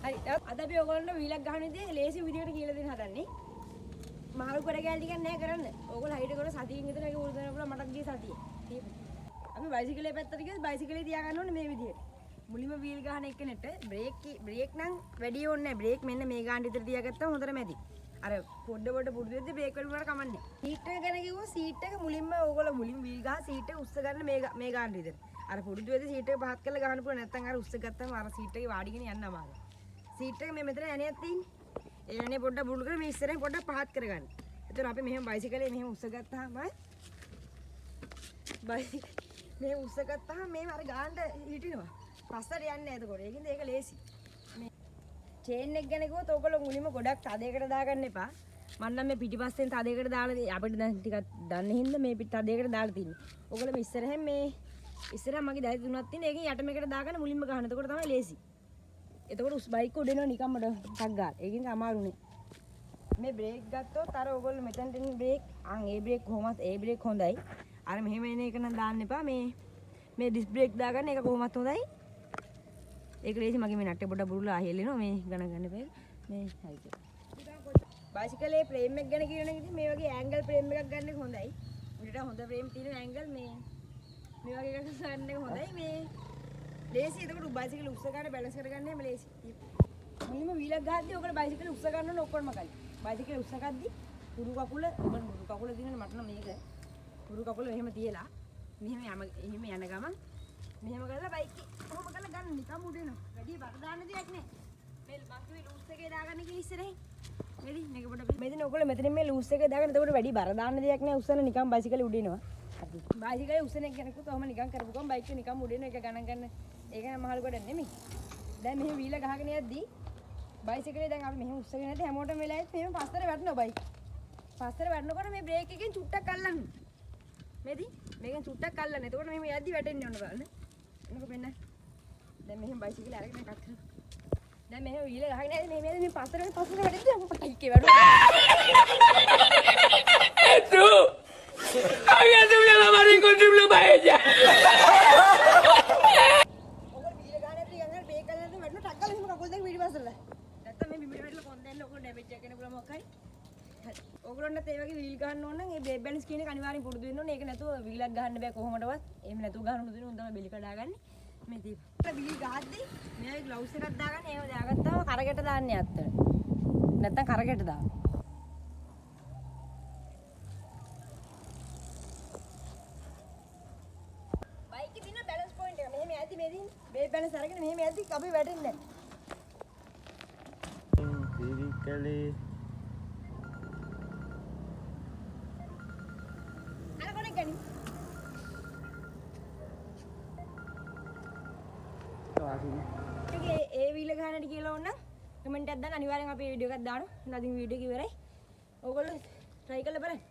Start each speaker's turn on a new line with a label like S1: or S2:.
S1: හරි. අද අපි ඔයගොල්ලන්ට වීලක් ගහන විදිහ ලේසි විදිහට කියලා දෙන්න හදන්නේ. මාරු කර ගෑල් ටිකක් නැහැ කරන්න. ඕගොල්ලෝ හයිට කරලා සතියින් විතර ඒක උරු දෙන්න පුළුවන් මටත් ගියේ සතියේ. අපි බයිසිකලේ පැත්තට ගියොත් බයිසිකලේ තියා ගන්න ඕනේ මේ විදිහට. මුලින්ම වීල් ගහන එකනට බ්‍රේක් නම් වැඩි ඕනේ නැහැ. බ්‍රේක් මෙන්න මේ ගාන විතර තියාගත්තාම හොඳට මැදි. අර පොඩ පුරුදු වෙද්දී බ්‍රේක් වලට කමන්නේ. සීට් එක ගැන කිව්වොත් සීට් එක මුලින්ම ඕගොල්ලෝ මුලින් වීල් ගහ සීට් එක උස්ස ගන්න මේ ගාන විතර. අර පුරුදු වෙද්දී සීට් එක පහත් කරලා ගහන්න පුළුවන්. නැත්නම් අර උස්ස ගත්තාම අර සීට් එකේ වාඩිගෙන යන්න අමාරුයි. සීට් එක මේ මෙතන ඇණයක් තියෙන්නේ. ඒ ඇණේ පොඩ්ඩක් බුරුල් කරලා මේ ඉස්සරහින් පොඩ්ඩක් පහත් කරගන්න. එතකොට අපි මෙහෙම බයිසිකලේ මෙහෙම උස්ස ගත්තාම මේ උස්ස ගත්තාම මේ අර ගානට හිටිනවා. පස්සට යන්නේ නැහැ එතකොට. ඒකින්ද ඒක ලේසි. මේ චේන් එක ගැන කිව්වොත් ඕගොල්ලෝ මුලින්ම ගොඩක් තදයකට දාගන්න එපා. මම නම් මේ පිටිපස්සෙන් තදයකට දාලා අපිට දැන් ටිකක් දන්නේ හින්දා මේ තදයකට දාලා තින්නේ. ඕගොල්ලෝ මේ ඉස්සරහෙන් මේ ඉස්සරහ මගේ දැයි තුනක් තියෙන. ඒකෙන් යට මේකට දාගන්න මුලින්ම ගහන්න. එතකොට තමයි ලේසි. එතකොට උස් බයික් උඩ එනවා නිකම්ම ටක් ගාලා. ඒකින් අමාරුනේ. මේ බ්‍රේක් ගත්තොත් අර ඕගොල්ලෝ මෙතනට එන බ්‍රේක් ඒ බ්‍රේක් කොහොමත් ඒ බ්‍රේක් හොඳයි. අර මෙහෙම එන එක නම් දාන්න එපා. මේ ඩිස් බ්‍රේක් දාගන්න ඒක කොහොමත් හොඳයි. ඒක ලේසි මගේ මේ නට්ටේ පොඩ බුරුලා හෙල්ලෙනවා මේ ගණන් ගන්න එපා. මේ හයිද. බයිසිකලේ ෆ්‍රේම් එක ගැන කියනවා නම් ඉතින් මේ වගේ ඇන්ගල් ෆ්‍රේම් එකක් ගන්න එක හොඳයි. උඩට හොඳ ෆ්‍රේම් තියෙන ඇන්ගල් මේ වගේ එකක් ගන්න එක හොඳයි. මේ ලේසි. එතකොට බයිසිකල් උස්ස ගන්න බැලන්ස් කරගන්න හැම ලේසි. මුලින්ම වීලක් ගහද්දී ඔකට බයිසිකල් උස්ස ගන්න ඕන ඔක්කොම කලින්. බයිසිකල් උස්ස ගද්දී පුරු කකුල දිනන මට නම් මේක පුරු කකුල එහෙම තියලා මෙහෙම යන ගමන් මෙහෙම කරලා බයික් කොහොම කරලා ගන්න නිකම් උඩ එනවා. වැඩි බර දාන්න දෙයක් නෑ. මේ බස්සේ ලූස් එකේ දාගන්න කියලා ඉස්සරහින්. මෙදි මේක පොඩ මෙදින ඔයගොල්ලෝ මෙතනින් මේ ලූස් එකේ දාගන්න. එතකොට වැඩි බර දාන්න දෙයක් නෑ. උස්සන නිකම් බයිසිකලේ උඩ එනවා. බයිසිකලේ උස්සන එක කෙනෙකුත් ඔහම නිකම් කරපු ගමන් බයික් එක නිකම් උඩ එන එක ගණන් ගන්න. ඒක නම් මහලු කොට නෙමෙයි. දැන් මෙහෙම වීල ගහගෙන යද්දී බයිසිකලේ දැන් අපි මෙහෙම උස්සගෙන නැද්ද හැමෝටම වෙලාවෙත් මෙහෙම පස්සට වැටෙනවා බයික්. පස්සට වැටෙනකොට මේ බ්‍රේක් එකෙන් චුට්ටක් අල්ලන්න. මෙදි මේකෙන් චුට්ටක් අල්ලන්න. එතකොට මෙහෙම යද්දි වැටෙන්නේ ඕන බලන්න. එනක මෙන්න. දැන් මෙහෙම බයිසිකලේ අරගෙන එකක් කරනවා. දැන් මෙහෙම වීල ගහගෙන යද්දි මේ පස්සට වැටෙද්දි බයික් එක වැටුණා.
S2: Tú, hágase una lavada con triple paella.
S1: ඔයගොල්ලෝ වීල ගහන ඇද්දි යන්නේ බ්‍රේක් කරලා වැටෙනවා ටක් ගාලා එහෙම කකුල් දෙක පිටිපස්සට. නැත්තම් මේ බිමට වැටලා කොන් දෙන්න ඔයගොල්ලෝ ඩැමේජ් එකක් එන්න පුළුවන් මොකක්යි. ඔයගොල්ලන්ට ඒ වගේ වීල් ගහන්න ඕන නම් මේ බ්‍රේක් බැලන්ස් කියන එක අනිවාර්යෙන් පුරුදු වෙන්න ඕනේ. ඒක නැතුව වීලක් ගහන්න බෑ කොහොමදවත්. එහෙම නැතුව ගහන්න උදින උන් තමයි බෙලි කඩාගන්නේ. මේ දීප. වීල් ගහද්දී මේ ග්ලව්ස් එකක් දාගන්න. ඒව දාගත්තාම කරකට දාන්නේ අත්තට. නැත්තම් කරකට දාන්න. බයික් එකේ තියෙන බැලන්ස් පොයින්ට් එක මෙහෙම යද්දි මේදින් බ්‍රේක් බැලන්ස් අරගෙන මෙහෙම යද්දි අපි වැටෙන්නේ නැහැ.
S2: Ciricale. ඒ වීල ගහන්නට කියලා ඕන නම් කමෙන්ට් එකක් දාන්න අනිවාර්යෙන් අපි වීඩියෝ එකක් දානවා. එහෙනම් අදින් වීඩියෝ එක ඉවරයි. ඕගොල්ලෝ try කරලා බලන්න.